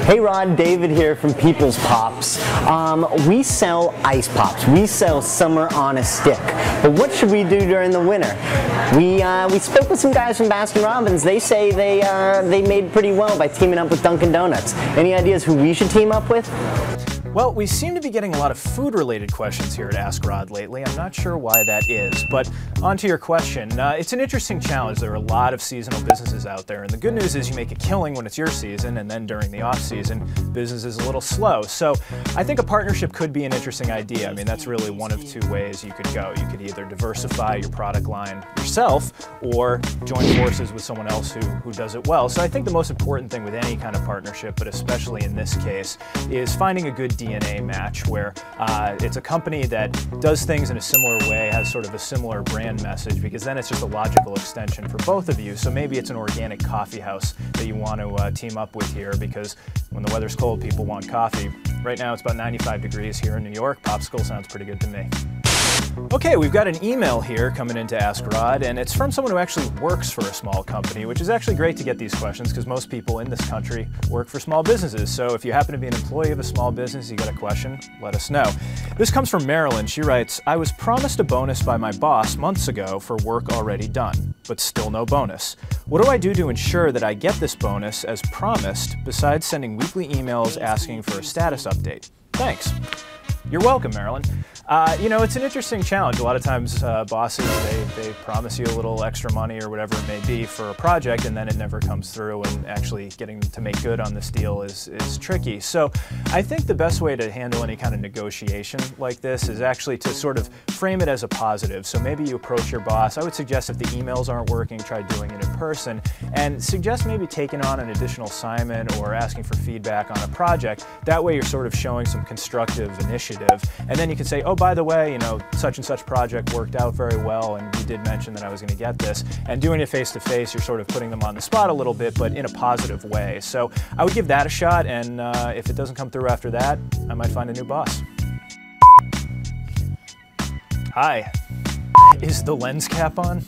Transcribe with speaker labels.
Speaker 1: Hey Rod, David here from People's Pops. We sell ice pops. We sell summer on a stick. But what should we do during the winter? We spoke with some guys from Baskin Robbins. They say they made pretty well by teaming up with Dunkin' Donuts. Any ideas who we should team up with?
Speaker 2: Well, we seem to be getting a lot of food-related questions here at Ask Rod lately. I'm not sure why that is, but on to your question. It's an interesting challenge. There are a lot of seasonal businesses out there, and the good news is you make a killing when it's your season, and then during the off-season, business is a little slow. So I think a partnership could be an interesting idea. I mean, that's really one of two ways you could go. You could either diversify your product line yourself, or join forces with someone else who does it well. So I think the most important thing with any kind of partnership, but especially in this case, is finding a good DNA match where it's a company that does things in a similar way, has sort of a similar brand message, because then it's just a logical extension for both of you. So maybe it's an organic coffee house that you want to team up with here, because when the weather's cold, people want coffee. Right now it's about 95 degrees here in New York. Popsicle sounds pretty good to me. Okay, we've got an email here coming into Ask Rod, and it's from someone who actually works for a small company, which is actually great to get these questions because most people in this country work for small businesses. So if you happen to be an employee of a small business, you got a question, let us know. This comes from Marilyn. She writes, I was promised a bonus by my boss months ago for work already done, but still no bonus. What do I do to ensure that I get this bonus as promised, besides sending weekly emails asking for a status update? Thanks. You're welcome, Marilyn. You know, it's an interesting challenge. A lot of times bosses, they promise you a little extra money or whatever it may be for a project, and then it never comes through, and actually getting them to make good on this deal is tricky. So I think the best way to handle any kind of negotiation like this is actually to sort of frame it as a positive. So maybe you approach your boss. I would suggest if the emails aren't working, try doing it in person, and suggest maybe taking on an additional assignment or asking for feedback on a project. That way you're sort of showing some constructive initiative, and then you can say, oh, by the way, you know, such and such project worked out very well, and you did mention that I was going to get this. And doing it face to face, you're sort of putting them on the spot a little bit, but in a positive way. So I would give that a shot, and if it doesn't come through after that, I might find a new boss. Hi. Is the lens cap on?